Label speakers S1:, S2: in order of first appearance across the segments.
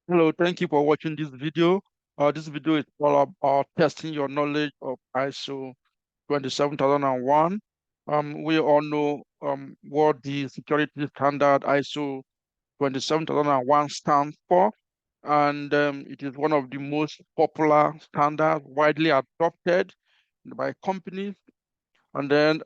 S1: Hello, thank you for watching this video. This video is all about testing your knowledge of ISO 27001. We all know what the security standard ISO 27001 stands for, and it is one of the most popular standards widely adopted by companies. And then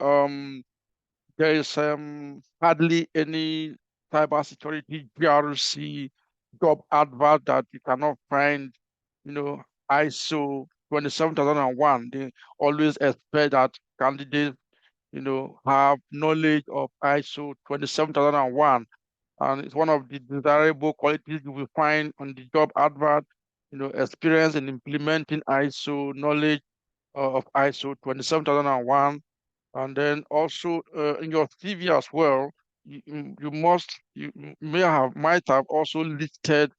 S1: there is hardly any cybersecurity GRC job advert that you cannot find, ISO 27001. They always expect that candidates, have knowledge of ISO 27001. And it's one of the desirable qualities you will find on the job advert, experience in implementing ISO, knowledge of ISO 27001, and then also in your CV as well, you might have also listed,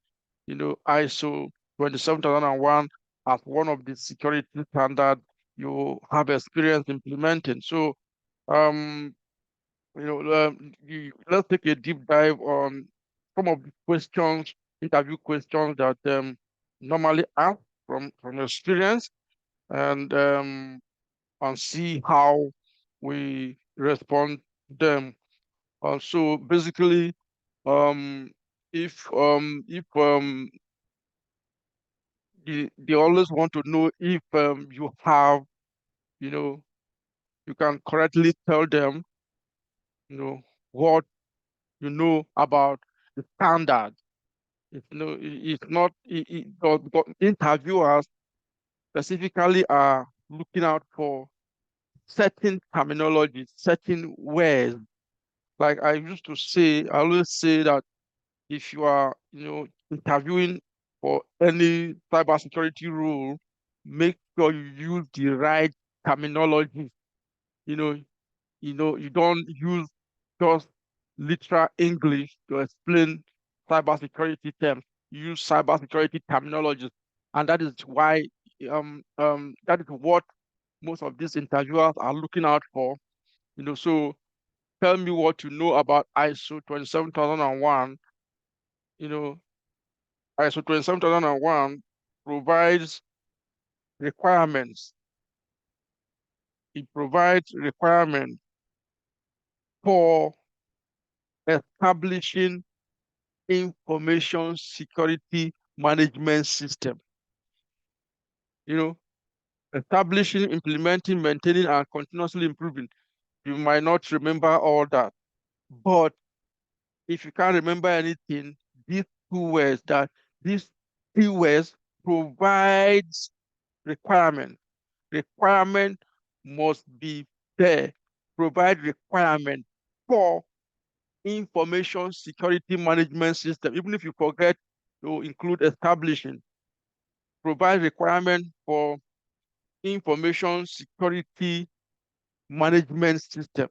S1: ISO 27001 as one of the security standard you have experience implementing. So, um, let's take a deep dive on some of the questions, interview questions that normally ask from experience, and see how we respond to them. So basically, um, if they always want to know if you have, you know, you can correctly tell them, what you know about the standard. It's not because interviewers specifically are looking out for certain terminology, certain words. Like I always say that if you are, interviewing for any cybersecurity role, make sure you use the right terminology. You know, you don't use just literal English to explain cybersecurity terms. You use cybersecurity terminologies, and that is why that is what most of these interviewers are looking out for. So tell me what you know about ISO 27001. You know, ISO 27001 provides requirements. It provides requirements for establishing information security management system. You know, establishing, implementing, maintaining, and continuously improving. You might not remember all that, but if you can't remember anything, these two words that these three words provides requirement. Requirement must be there. Provide requirement for information security management system. Even if you forget to include establishing, provide requirement for information security management system.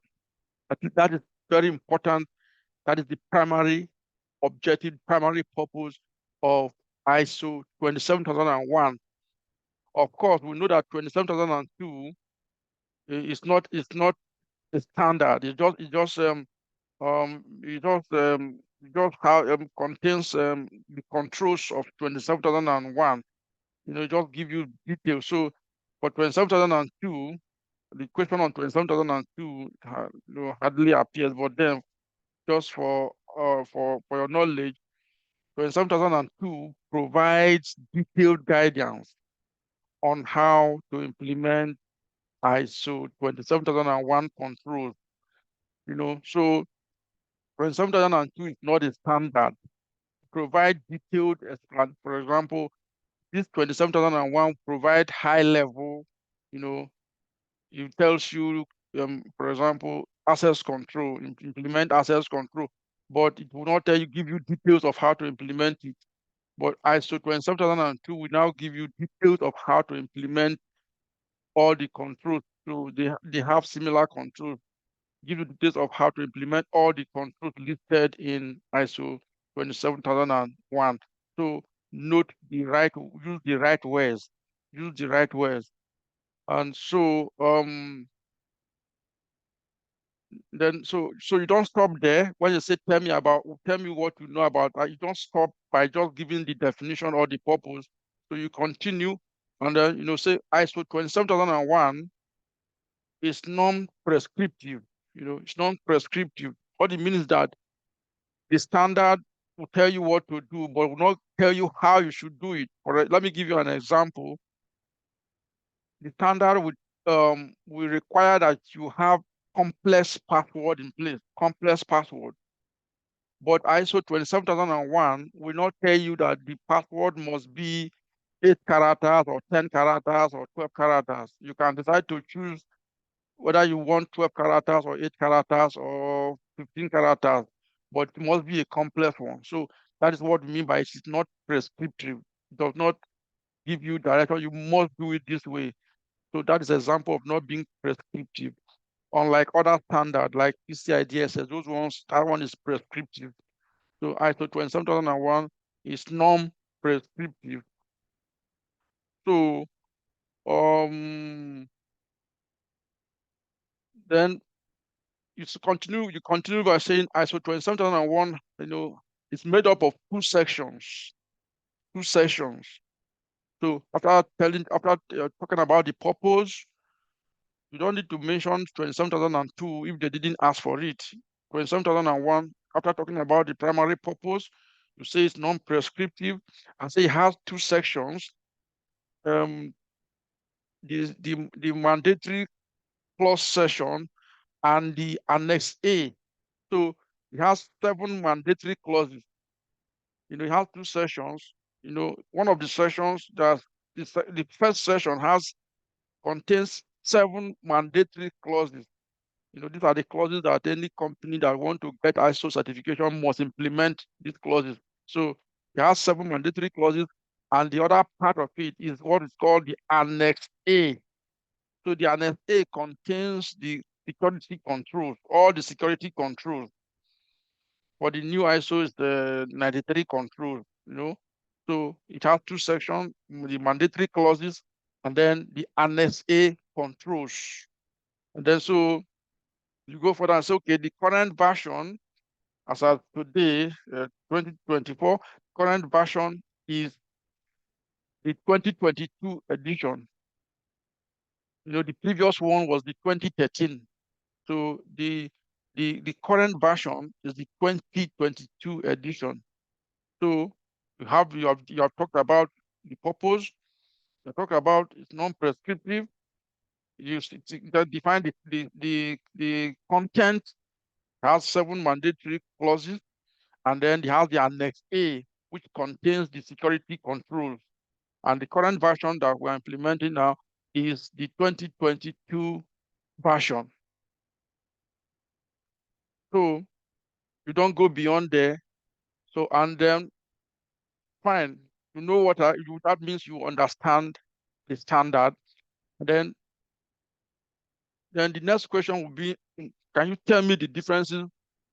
S1: I think that is very important. That is the primary objective, primary purpose of ISO 27001. Of course, we know that 27002 is not a standard. It just how contains the controls of 27001. It just give you details. So for 27002, the question on 27002 hardly appears, but then just for your knowledge, 27002 provides detailed guidance on how to implement ISO 27001 controls. So 27002 is not a standard. Provide detailed explanation. For example, this 27001 provide high level, you know, it tells you, for example, access control, implement access control, but it will not give you details of how to implement it. But ISO 27002 will now give you details of how to implement all the controls. So they have similar controls, give you details of how to implement all the controls listed in ISO 27001. So note use the right words, use the right words. And so Then so you don't stop there. When you say tell me what you know about that, you don't stop by just giving the definition or the purpose. So you continue, and then say ISO 27001 is non-prescriptive. It's non-prescriptive. What it means is that the standard will tell you what to do, but will not tell you how you should do it. All right, let me give you an example. The standard will require that you have complex password in place, complex password. But ISO 27001 will not tell you that the password must be 8 characters or 10 characters or 12 characters. You can decide to choose whether you want 12 characters or 8 characters or 15 characters, but it must be a complex one. So that is what we mean by it is not prescriptive. It does not give you direction. You must do it this way. So that is an example of not being prescriptive. Unlike other standards like PCI DSS, that one is prescriptive. So ISO 27001 is non-prescriptive. So then you continue by saying ISO 27001, it's made up of two sections. Two sections. So after talking about the purpose, you don't need to mention 27002 if they didn't ask for it. 27001, after talking about the primary purpose, you say it's non-prescriptive and say it has two sections. The mandatory clause section and the Annex A. So it has 7 mandatory clauses. It has two sessions. One of the sessions the first session contains 7 mandatory clauses. These are the clauses that any company that want to get ISO certification must implement these clauses. So it has 7 mandatory clauses, and the other part of it is what is called the Annex A. So the Annex A contains the security controls, all the security controls. For the new ISO is the 93 control, So it has two sections, the mandatory clauses, and then the Annex A controls. And then so you go further and say, okay, the current version, as of today, 2024, current version is the 2022 edition. The previous one was the 2013. So the current version is the 2022 edition. So you have talked about the purpose. You talk about it's non-prescriptive. You define the content, has 7 mandatory clauses, and then it has the Annex A, which contains the security controls. And the current version that we're implementing now is the 2022 version. So you don't go beyond there. So, and then fine, that means you understand the standard. And then the next question will be, can you tell me the differences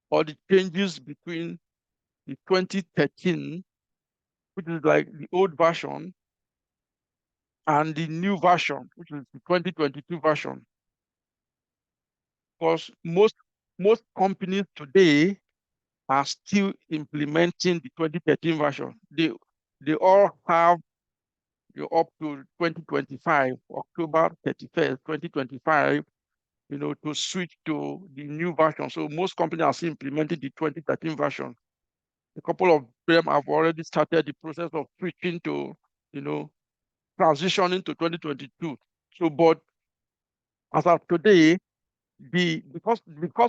S1: or the changes between the 2013, which is like the old version, and the new version, which is the 2022 version? Because most companies today are still implementing the 2013 version. They all have up to 2025, October 31st, 2025, to switch to the new version. So most companies are still implementing the 2013 version. A couple of them have already started the process of switching to, transitioning to 2022. So, but as of today, because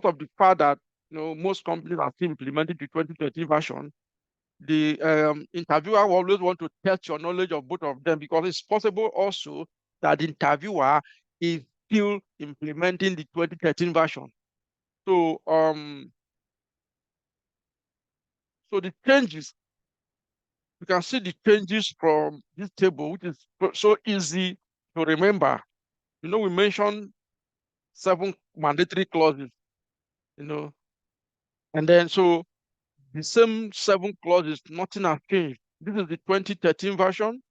S1: of the fact that most companies are still implementing the 2013 version, the interviewer will always want to test your knowledge of both of them, because it's possible also that the interviewer is still implementing the 2013 version. So the changes, you can see the changes from this table, which is so easy to remember. We mentioned 7 mandatory clauses, and then so the same 7 clauses, nothing has changed. This is the 2013 version,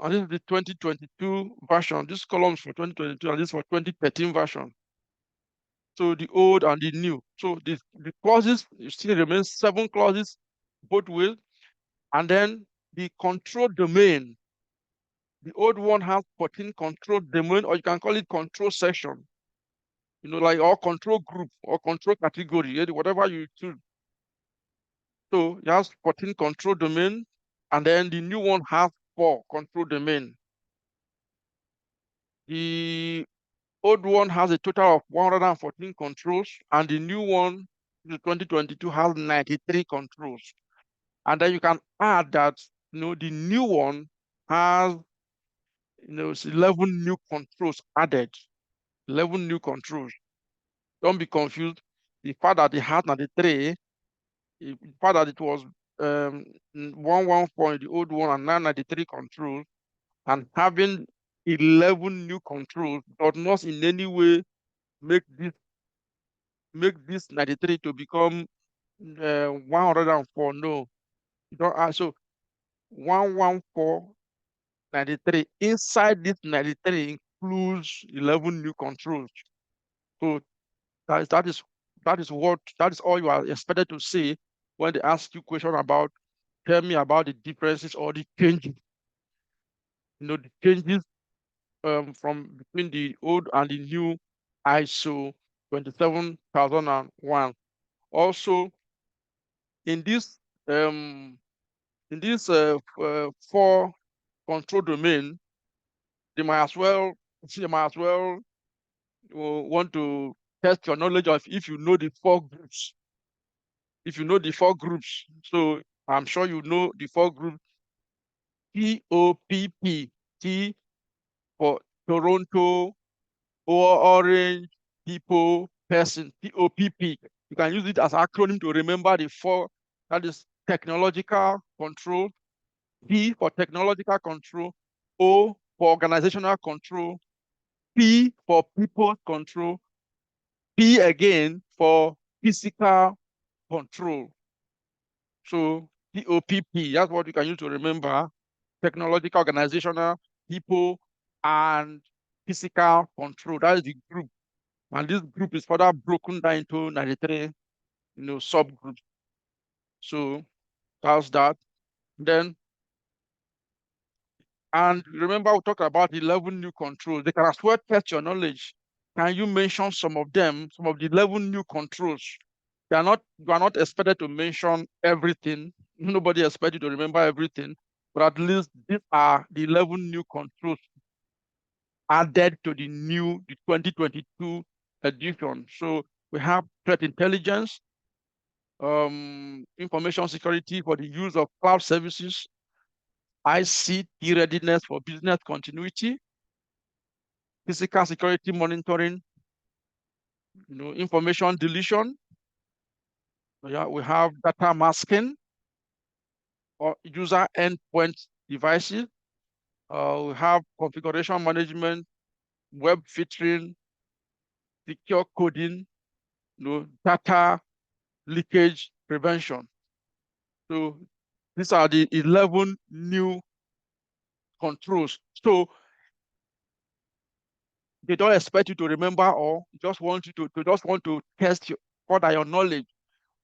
S1: and this is the 2022 version. This column is for 2022, and this is for 2013 version. So the old and the new. So the clauses still remain 7 clauses both ways. And then the control domain. The old one has 14 control domain, or you can call it control section. Like or control group or control category, whatever you choose. So it has 14 control domain, and then the new one has 4 control domain. The old one has a total of 114 controls, and the new one, the 2022, has 93 controls. And then you can add that, the new one has, 11 new controls added. 11 new controls. Don't be confused. The fact that it has 93, the fact that it was 114 the old one and 993 controls, and having 11 new controls does not in any way make this 93 to become 104. No, you don't. So 114 93 inside this 93 includes 11 new controls. So that is all you are expected to say when they ask you question about, tell me about the differences or the changes. The changes from between the old and the new ISO 27001. Also, in this um in this 4 control domain, they might as well want to test your knowledge of if you know the 4 groups. If you know the 4 groups, so I'm sure you know the 4 groups. TOPP, T for Toronto, Orange, people, person, TOPP. You can use it as acronym to remember the 4. That is technological control. P for technological control. O for organizational control. P for people control. P again for physical control. So TOPP, that's what you can use to remember technological, organizational, people, and physical control. That is the group. And this group is further broken down into 93, subgroups. So that's that. Then, and remember we talked about 11 new controls. They can as well test your knowledge. Can you mention some of them, some of the 11 new controls? You are not expected to mention everything. Nobody expects you to remember everything, but at least these are the 11 new controls added to the 2022 edition. So we have threat intelligence, information security for the use of cloud services, ICT readiness for business continuity, physical security monitoring, information deletion. Yeah, we have data masking or user endpoint devices. We have configuration management, web filtering, secure coding, data leakage prevention. So these are the 11 new controls. So they don't expect you to remember, or just want you to just want to test further your knowledge,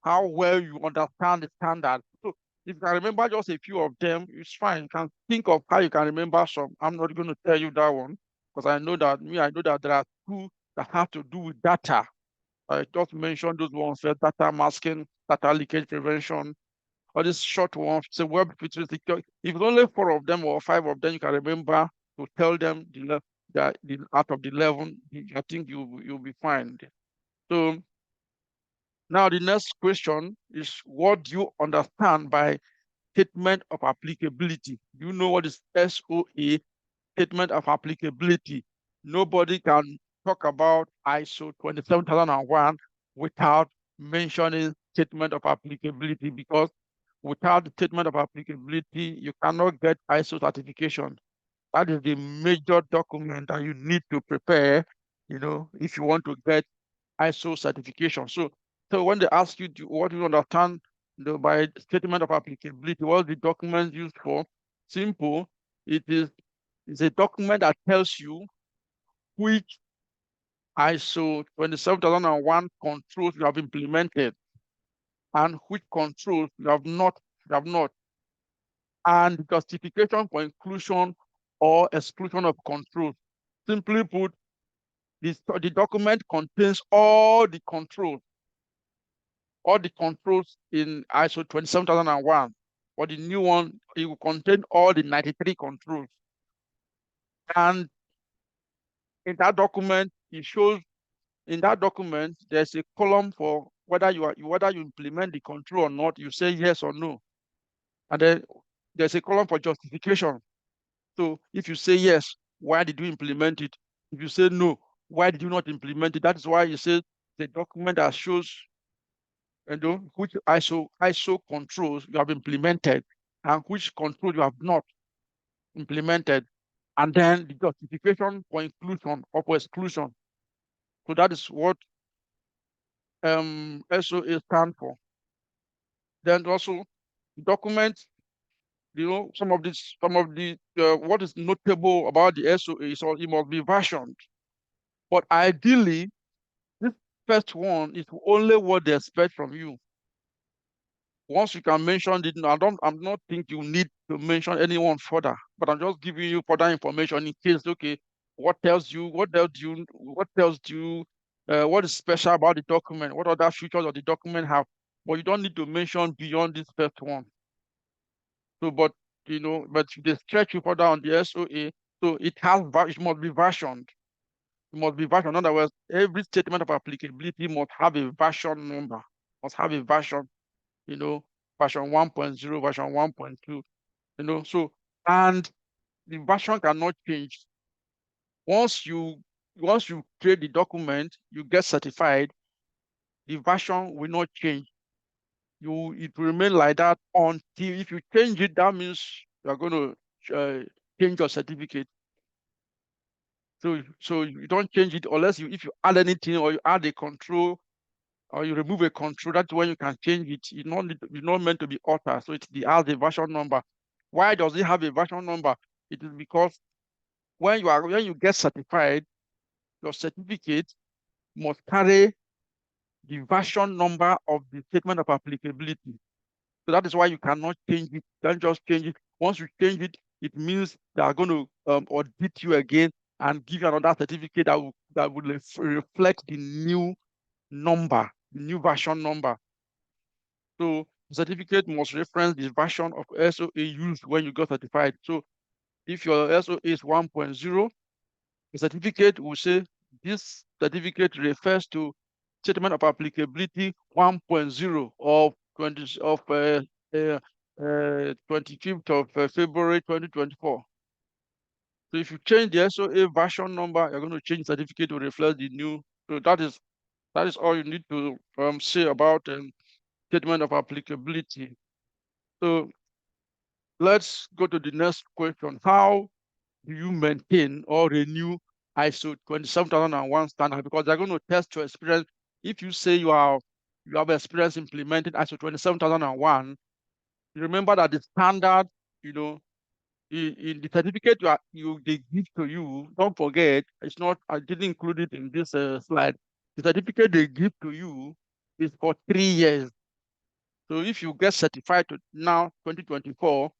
S1: how well you understand the standard. So if you can remember just a few of them, it's fine. You can think of how you can remember some. I'm not going to tell you that one because I know that there are 2 that have to do with data. I just mentioned those ones: data masking, data leakage prevention, or this short one, say web features secure. If it's only 4 of them or 5 of them, you can remember to tell them the out of the 11, I think you'll be fine. So now the next question is, what do you understand by statement of applicability? Do you know what is SOA, statement of applicability? Nobody can talk about ISO 27001 without mentioning statement of applicability, because without the statement of applicability, you cannot get ISO certification. That is the major document that you need to prepare, if you want to get ISO certification. So when they ask you what do you understand by statement of applicability, what the document used for? Simple. It's a document that tells you which ISO 27001 controls you have implemented and which controls you have not, and justification for inclusion or exclusion of controls. Simply put, the document contains all the controls in ISO 27001. For the new one, it will contain all the 93 controls. And in that document, there's a column for whether you implement the control or not. You say yes or no. And then there's a column for justification. So if you say yes, why did you implement it? If you say no, why did you not implement it? That is why you say the document that shows which ISO controls you have implemented and which control you have not implemented, and then the justification for inclusion or for exclusion. So that is what SOA stands for. Then also document, some of the what is notable about the SOA is it must be versioned. But ideally, this first one is only what they expect from you. Once you can mention it, I'm not think you need to mention anyone further, but I'm just giving you further information in case, okay, what tells you, what is special about the document, what other features of the document have, but you don't need to mention beyond this first one. So, but they stretch you further on the SOA, so it must be versioned. It must be versioned. In other words, every statement of applicability must have a version number, must have a version, version 1.0, version 1.2, so, and the version cannot change. Once you create the document, you get certified, the version will not change. It will remain like that until, if you change it, that means you are going to change your certificate. So you don't change it unless if you add anything or you add a control or you remove a control. That's when you can change it. It's not meant to be altered. So it has a version number. Why does it have a version number? It is because when you get certified, your certificate must carry the version number of the statement of applicability. So that is why you cannot change it. You can't just change it. Once you change it, it means they are going to audit you again and give you another certificate that would reflect the new number, the new version number. So the certificate must reference the version of SOA used when you got certified. So if your SOA is 1.0, the certificate will say this certificate refers to statement of applicability 1.0 of 25th of February 2024. So if you change the SOA version number, you're going to change the certificate to reflect the new. So that is all you need to say about statement of applicability. So let's go to the next question. How do you maintain or renew ISO 27001 standard? Because they're going to test your experience. If you say you have experience implementing ISO 27001, you remember that the standard, in the certificate they give to you, don't forget, it's not, I didn't include it in this slide. The certificate they give to you is for 3 years. So if you get certified to now 2024,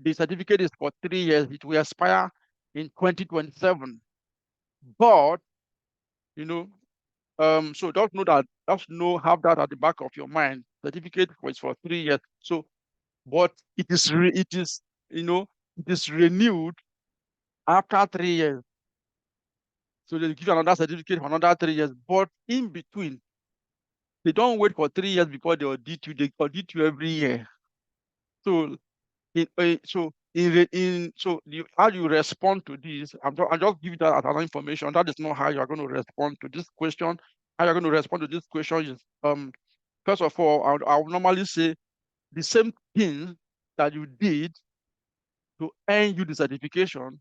S1: the certificate is for 3 years. It will expire in 2027. But so just have that at the back of your mind. Certificate is for 3 years. So, but it is renewed after 3 years. So they give you another certificate for another 3 years. But in between, they don't wait for 3 years before they audit you. They audit you every year. So how you respond to this? I'm just giving that as another information. That is not how you are going to respond to this question. How you're going to respond to this question is first of all, I would normally say the same thing that you did to earn you the certification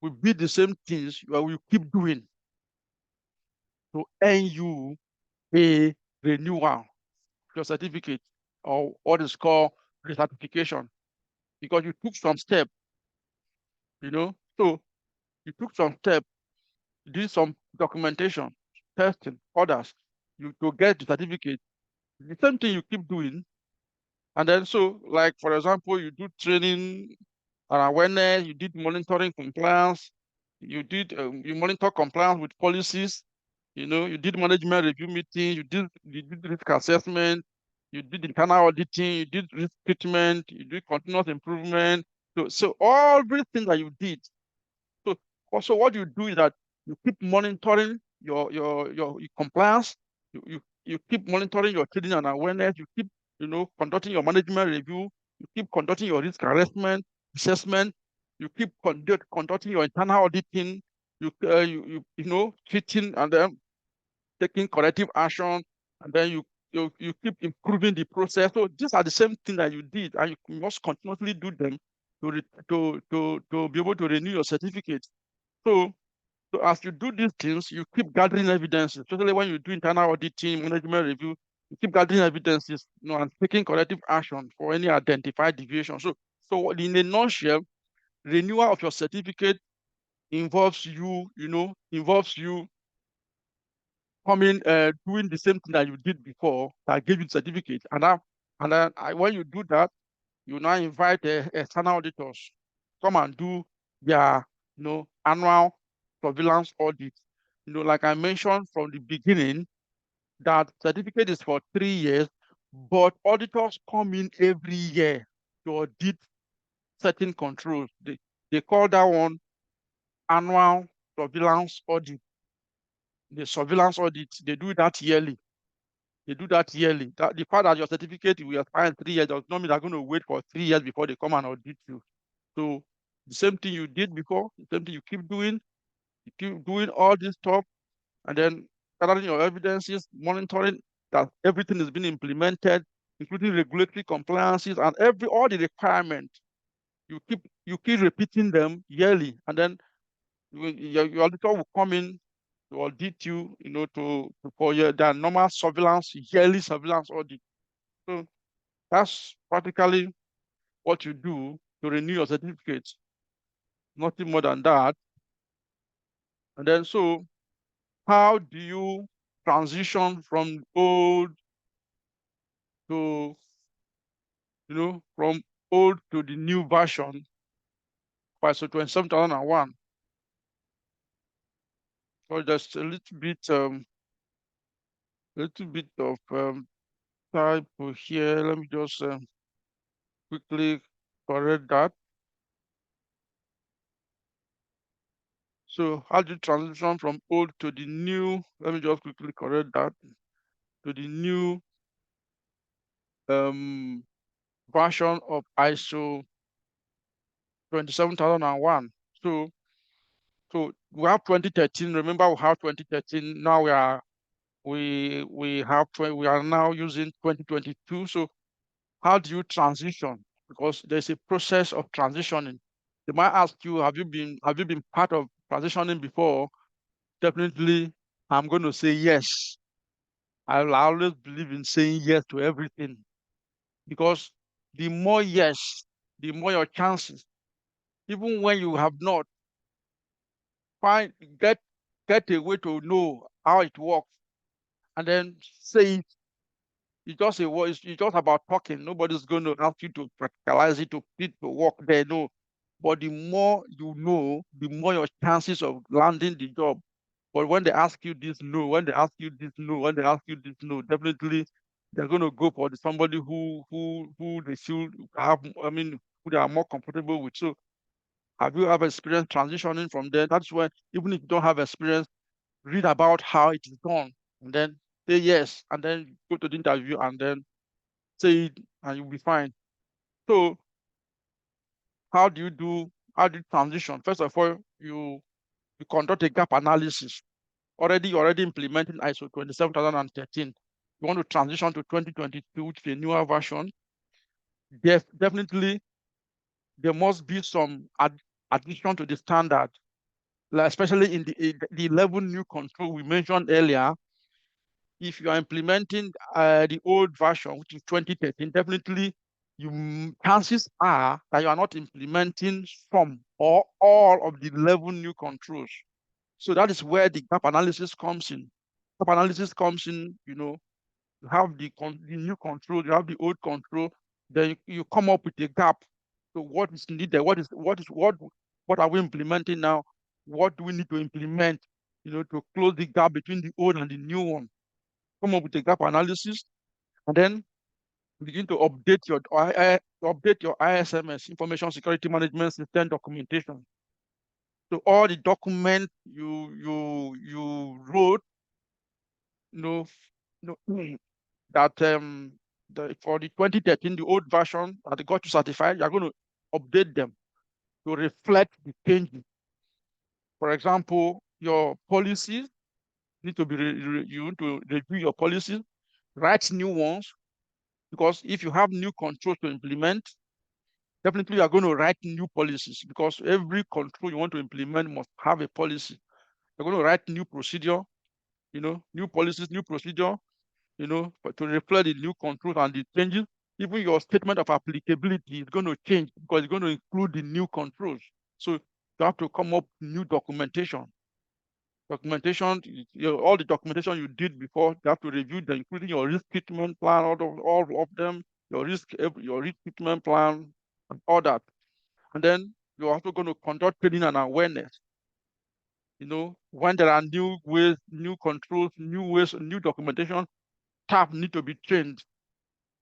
S1: will be the same things you will keep doing to earn you a renewal, your certificate, or what is called recertification, because you took some step, So you took some step, do some documentation, testing, others, you to get the certificate. The same thing you keep doing. And then so, like for example, you do training and awareness, you did monitoring compliance, you monitor compliance with policies, you did management review meeting, you did risk assessment, you did internal auditing, you did risk treatment, you did continuous improvement. So everything that you did. So also what you do is that you keep monitoring your compliance, you keep monitoring your training and awareness, you keep conducting your management review, you keep conducting your risk assessment, you keep conducting your internal auditing, treating and then taking corrective action, and then you keep improving the process. So these are the same thing that you did, and you must continuously do them to be able to renew your certificate. So, so as you do these things, you keep gathering evidence, especially when you do internal auditing, management review, you keep gathering evidences, and taking corrective action for any identified deviation. So in a nutshell, renewal of your certificate involves you coming, doing the same thing that you did before that gave you the certificate. And then when you do that, you now invite external auditors come and do their annual surveillance audit. Like I mentioned from the beginning, that certificate is for 3 years, but auditors come in every year to audit certain controls. They call that one annual surveillance audit. The surveillance audit, they do that yearly. The fact that your certificate will expire in 3 years does not mean they're going to wait for 3 years before they come and audit you. So the same thing you did before, the same thing you keep doing. You keep doing all this stuff, and then gathering your evidences, monitoring that everything is being implemented, including regulatory compliances and all the requirements. You keep repeating them yearly, and then your auditor will come in to audit you, for their normal surveillance, yearly surveillance audit. So that's practically what you do to renew your certificate. Nothing more than that. And then so how do you transition from old to, from old to the new version by ISO 27001? So there's a little bit of typo here. Let me just quickly correct that. So how do you transition from old to the new? Let me just quickly correct that to the new version of ISO 27001. So we have 2013. Remember, we have 2013. Now we are now using 2022. So how do you transition? Because there's a process of transitioning. They might ask you, have you been part of transitioning before? Definitely, I'm going to say yes. I'll always believe in saying yes to everything, because the more yes, the more your chances. Even when you have not, find get a way to know how it works, and then say it. It's just about talking. Nobody's going to ask you to practicalize it, to put it to work there. No. But the more you know, the more your chances of landing the job. But when they ask you this, no. When they ask you this, no. When they ask you this, no. Definitely, they're going to go for somebody who they feel who they are more comfortable with. So, have you ever experienced transitioning from there? That's why, even if you don't have experience, read about how it is done, and then say yes, and then go to the interview, and then say it, and you'll be fine. So how do you transition? First of all, you conduct a gap analysis. You're already implementing ISO 27013. You want to transition to 2022, which is a newer version. Definitely, there must be some addition to the standard, like especially in the 11 new control we mentioned earlier. If you are implementing the old version, which is 2013, definitely chances are that you are not implementing some or all of the 11 new controls. So that is where the gap analysis comes in. Gap analysis comes in, you have the new control, you have the old control, then you come up with a gap. So what is needed? What are we implementing now? What do we need to implement, to close the gap between the old and the new one? Come up with a gap analysis, and then begin to update your ISMS, Information Security Management System documentation. So all the documents you wrote, you know, that for the 2013, the old version that got you certified, you're going to update them to reflect the changes. For example, your policies need to be you need to review your policies, write new ones, because if you have new controls to implement, definitely you are going to write new policies, because every control you want to implement must have a policy. You're going to write new procedure, new policies, new procedure, but to reflect the new controls and the changes. Even your statement of applicability is going to change because it's going to include the new controls. So you have to come up with new documentation. All the documentation you did before, you have to review them, including your risk treatment plan, all of them, your risk treatment plan, and all that. And then you're also going to conduct training and awareness. When there are new ways, new controls, new ways, new documentation, staff need to be trained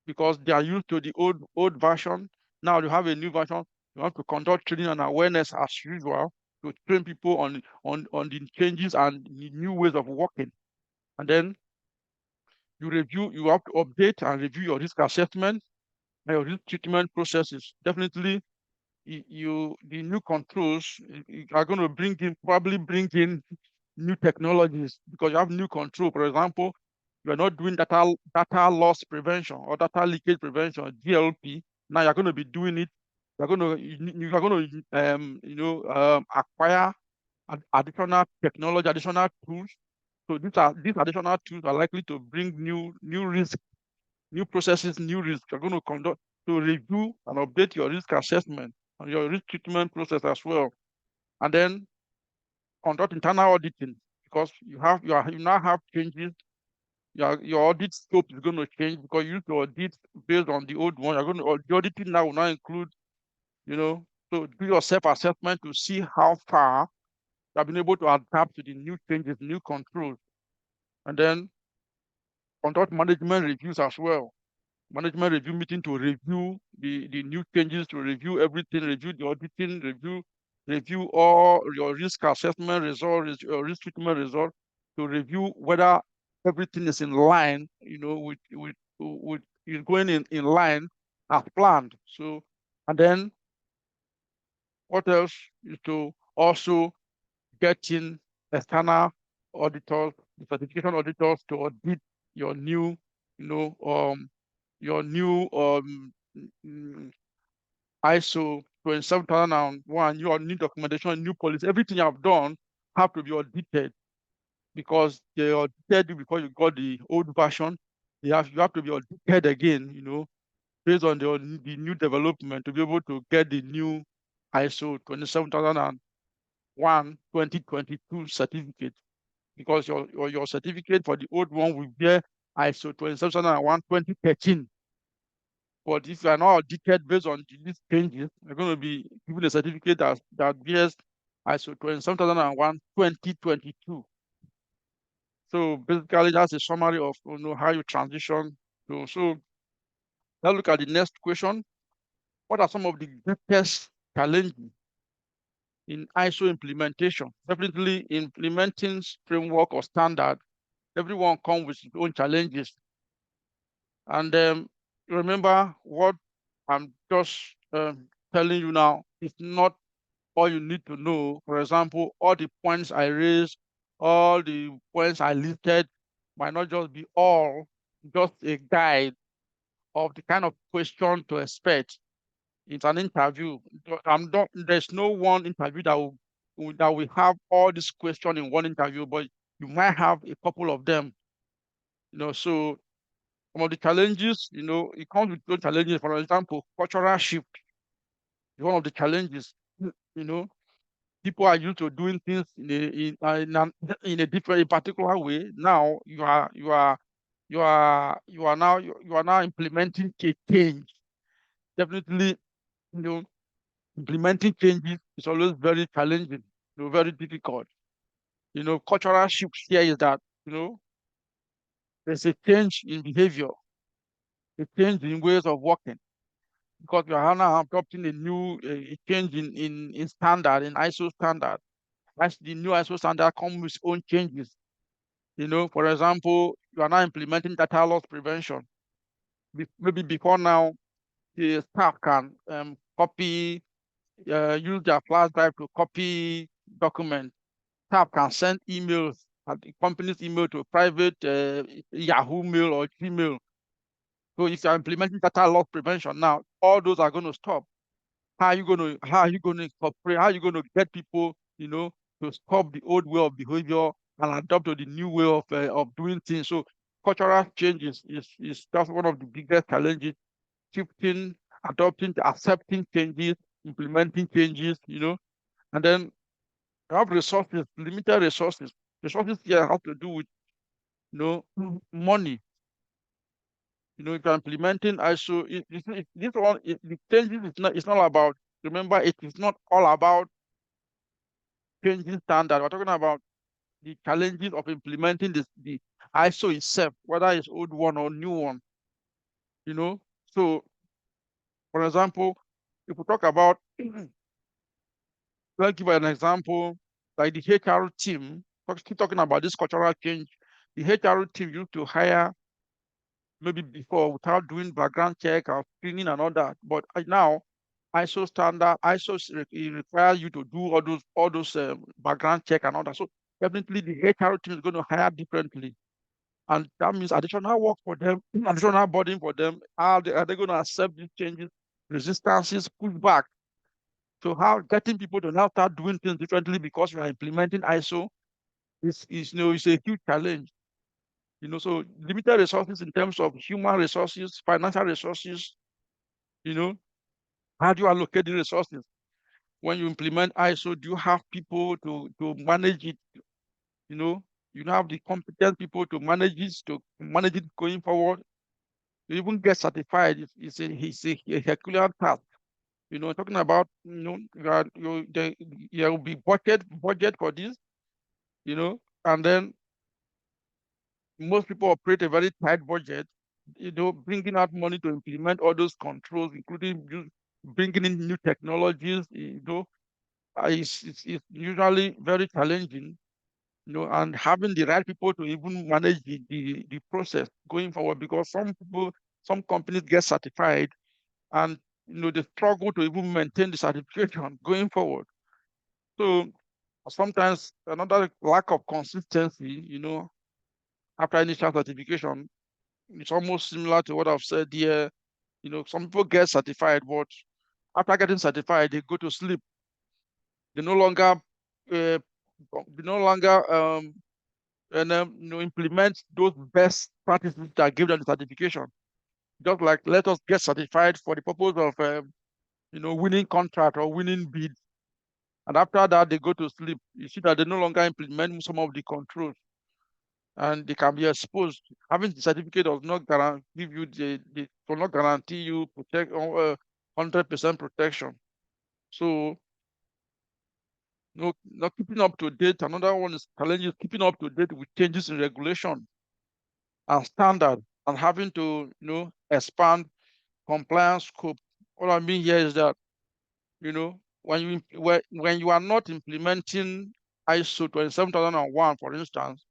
S1: because they are used to the old version. Now you have a new version. You have to conduct training and awareness as usual to train people on the changes and the new ways of working. And then you have to update and review your risk assessment and your risk treatment processes. Definitely, the new controls are going to probably bring in new technologies because you have new control. For example, you are not doing data loss prevention or data leakage prevention, DLP. Now you're going to be doing it. You are going to acquire additional technology, additional tools. So these additional tools are likely to bring new risk, new processes, new risk. You're going to conduct to review and update your risk assessment and your risk treatment process as well. And then conduct internal auditing because you now have changes. Your audit scope is going to change because you used to audit based on the old one. The auditing now will now include, so do your self-assessment to see how far you have been able to adapt to the new changes, new controls, and then conduct management reviews as well. Management review meeting to review the new changes, to review everything, review the auditing, review all your risk assessment results, your risk treatment results, to review whether everything is in line, with is going in line as planned. So, and then what else is to also get in external auditors, the certification auditors to audit your new, you know, your new ISO 27001, your new documentation, new policy, everything you have done have to be audited because they audited you before you got the old version. You have to be audited again, based on the new development to be able to get the new ISO 27001 2022 certificate because your certificate for the old one will bear ISO 27001 2013. But if you are not audited based on these changes, you're going to be given a certificate that bears ISO 27001 2022. So basically, that's a summary of how you transition. So let's look at the next question. What are some of the greatest challenges in ISO implementation? Definitely implementing framework or standard, everyone comes with its own challenges. And remember what I'm just telling you now is not all you need to know. For example, all the points I raised, all the points I listed might not just be all, just a guide of the kind of question to expect. It's an interview. There's no one interview that will have all these questions in one interview, but you might have a couple of them. So some of the challenges, it comes with those challenges. For example, cultural shift is one of the challenges. You know, people are used to doing things in a different, a particular way. Now you are now implementing a change. Definitely, you know, implementing changes is always very challenging, very difficult. Cultural shift here is that, there's a change in behavior, a change in ways of working, because we are now adopting a change in standard, in ISO standard. As the new ISO standard comes with its own changes. For example, you are now implementing data loss prevention. Maybe before now, the staff can use their flash drive to copy documents. Staff can send emails, the company's email to a private Yahoo mail or Gmail. So if you are implementing data loss prevention now, all those are going to stop. How are you going to incorporate? How are you going to get people, to stop the old way of behavior and adopt to the new way of doing things? So cultural changes is just one of the biggest challenges. Shifting, adopting, accepting changes, implementing changes. And then you have resources, limited resources. Resources here have to do with money. If you're implementing ISO, this one, the changes it's not about. Remember, it is not all about changing standard. We're talking about the challenges of implementing the ISO itself, whether it's old one or new one. So, for example, if we talk about, let's give an example, like the HR team, keep talking about this cultural change. The HR team used to hire maybe before without doing background check or screening and all that. But now, ISO standard, it requires you to do all those background check and all that. So definitely the HR team is going to hire differently. And that means additional work for them, additional burden for them. Are they going to accept these changes, resistances, pushback? So how getting people to now start doing things differently because we are implementing ISO is a huge challenge. So limited resources in terms of human resources, financial resources. You know, how do you allocate the resources? When you implement ISO, do you have people to manage it? You know, you have the competent people to manage it going forward. To even get certified is a Herculean task. Talking about, there will be budget for this. And then most people operate a very tight budget. Bringing out money to implement all those controls, including bringing in new technologies. It's usually very challenging. And having the right people to even manage the process going forward, because some companies get certified and they struggle to even maintain the certification going forward. So sometimes another lack of consistency, after initial certification, it's almost similar to what I've said here. Some people get certified, but after getting certified, they go to sleep. They no longer uh, they no longer implement those best practices that give them the certification. Just like, let us get certified for the purpose of winning contract or winning bid. And after that, they go to sleep. You see that they no longer implement some of the controls, and they can be exposed. Having the certificate does not give you will not guarantee you 100% protection. So, not keeping up to date. Another one is challenges keeping up to date with changes in regulation and standard, and having to expand compliance scope. What I mean here is that when you are not implementing ISO 27001, for instance,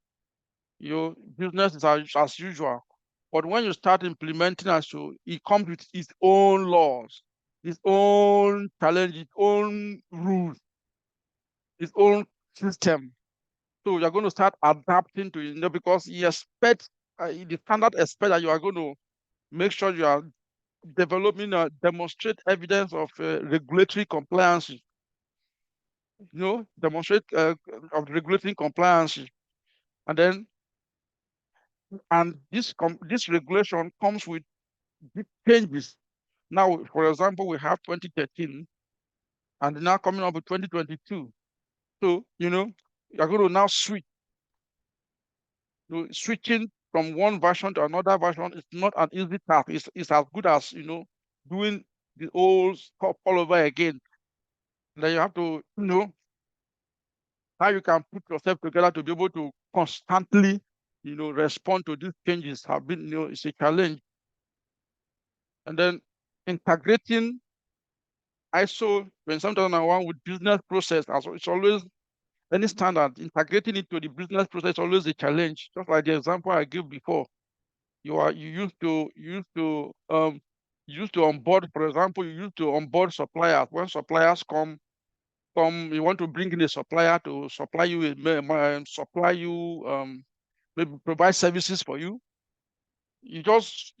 S1: your business is as usual. But when you start implementing ISO, it comes with its own laws, its own challenge, its own rules, its own system. So you're going to start adapting to it, because the standard expect that you are going to make sure you are developing demonstrate evidence of regulatory compliance. Demonstrate of regulatory compliance, and then this regulation comes with big changes. Now, for example, we have 2013, and now coming up with 2022. So, you're going to now switch. Switching from one version to another version is not an easy task. It's as good as, doing the old stuff all over again. Then you have to know how you can put yourself together to be able to constantly, respond to these changes have been, it's a challenge. And then integrating ISO 27001 with business process, it's always any standard, integrating it to the business process is always a challenge. Just like the example I gave before. You used to onboard, for example, you used to onboard suppliers. When suppliers come, you want to bring in a supplier to supply you, maybe provide services for you. You just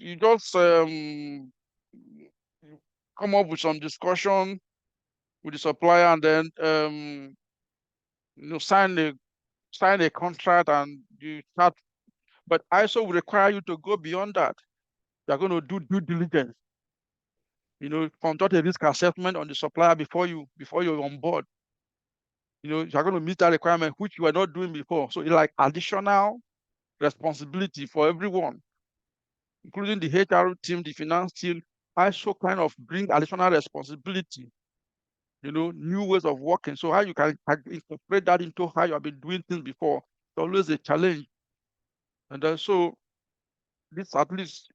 S1: come up with some discussion with the supplier, and then sign a contract, and you start. But ISO will require you to go beyond that. You're going to do due diligence. Conduct a risk assessment on the supplier before you're on board. You're going to meet that requirement, which you were not doing before. So it's like additional responsibility for everyone, including the HR team, the finance team. ISO kind of bring additional responsibility, new ways of working. So how you can incorporate that into how you have been doing things before, it's always a challenge. And so this, at least,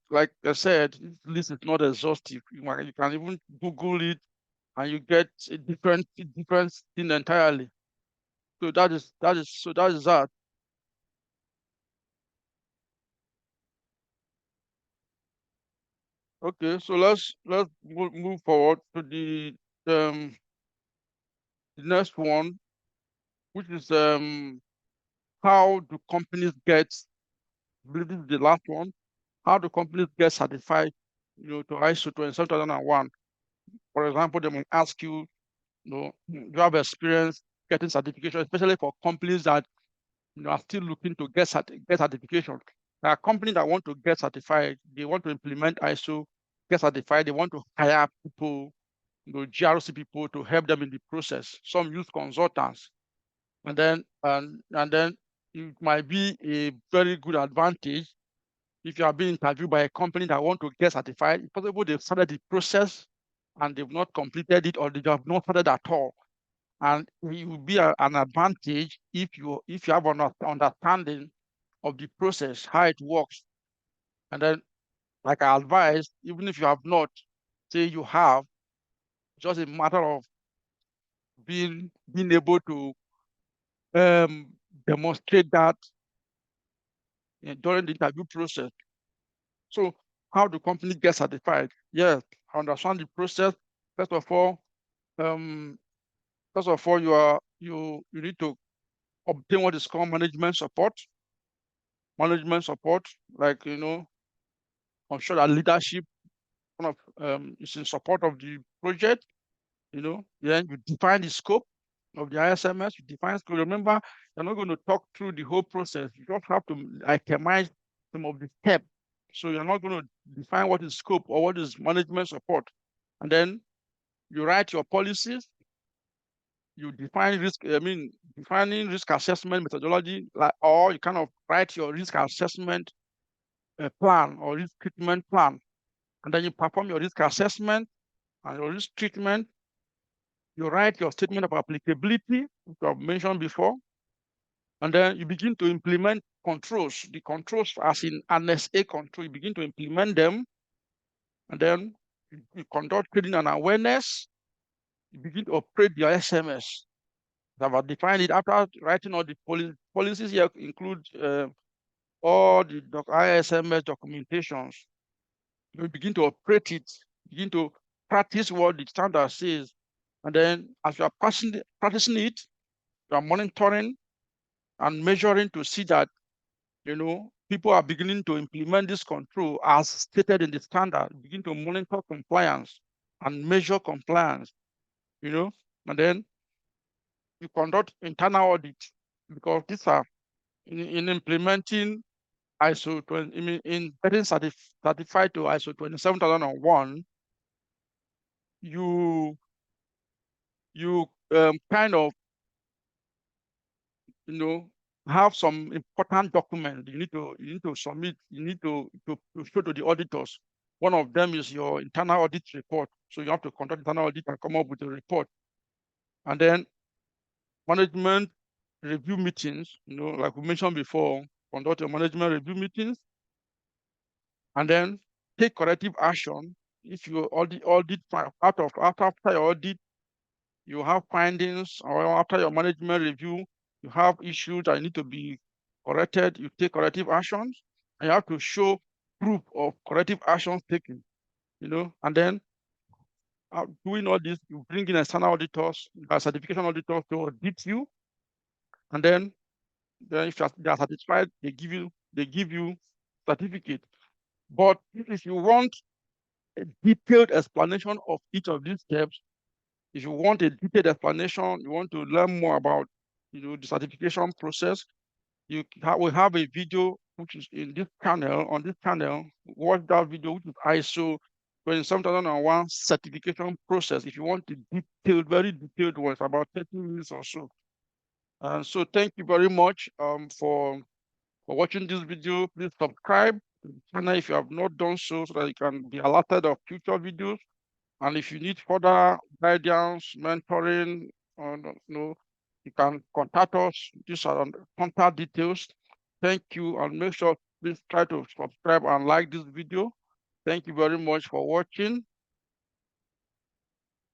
S1: like I said, this list is not exhaustive. You can even Google it, and you get a different thing entirely. So that is that. Okay, so let's move forward to um the next one, which is how do companies get, I believe this is the last one. How do companies get certified, to ISO 27001? For example, they might ask you, do you have experience getting certification, especially for companies that are still looking to get certification. There are companies that want to get certified, they want to implement ISO, get certified, they want to hire people, GRC people to help them in the process. Some use consultants. And then it might be a very good advantage if you are being interviewed by a company that want to get certified. It's possible they've started the process and they've not completed it, or they have not started at all. And it will be an advantage if you have an understanding of the process, how it works. And then, like I advise, even if you have not, say you have, just a matter of being able to um, demonstrate that during the interview process. So how do companies get certified? Yes, understand the process. First of all, um, you need to obtain what is called management support. Management support, like ensure that leadership is in support of the project. Then you define the scope of the ISMS. You define scope. Remember, you're not going to talk through the whole process. You just have to itemize some of the steps. So you're not going to define what is scope or what is management support. And then you write your policies. You define defining risk assessment methodology, or you kind of write your risk assessment plan or risk treatment plan. And then you perform your risk assessment and your risk treatment. You write your statement of applicability, which I've mentioned before, and then you begin to implement controls. The controls, as in Annex A control, you begin to implement them, and then you conduct training and awareness. You begin to operate the SMS. I've defined it after writing all the policies here include all the ISMS documentations. You begin to operate it, begin to practice what the standard says, and then as you are practicing it, you are monitoring and measuring to see that people are beginning to implement this control as stated in the standard. Begin to monitor compliance and measure compliance, and then you conduct internal audit, because these are in implementing ISO 20, in getting certified to ISO 27001. You kind of have some important documents you need to submit, you need to show to the auditors. One of them is your internal audit report. So you have to conduct internal audit and come up with a report. And then management review meetings, like we mentioned before, conduct your management review meetings, and then take corrective action. If you audit after your audit, you have findings, or after your management review, you have issues that need to be corrected, you take corrective actions, and you have to show proof of corrective actions taken, and then doing all this, you bring in external auditors, certification auditors to audit you, and then if they are satisfied, they give you certificate. But if you want a detailed explanation of each of these steps, if you want a detailed explanation, you want to learn more about the certification process, we have a video which is in this channel, on this channel. Watch that video, which is ISO 27001 certification process. If you want a detailed, very detailed one, it's about 30 minutes or so. And so thank you very much for watching this video. Please subscribe to the channel if you have not done so that you can be alerted of future videos. And if you need further guidance, mentoring, you can contact us. These are the contact details. Thank you, and make sure please try to subscribe and like this video. Thank you very much for watching.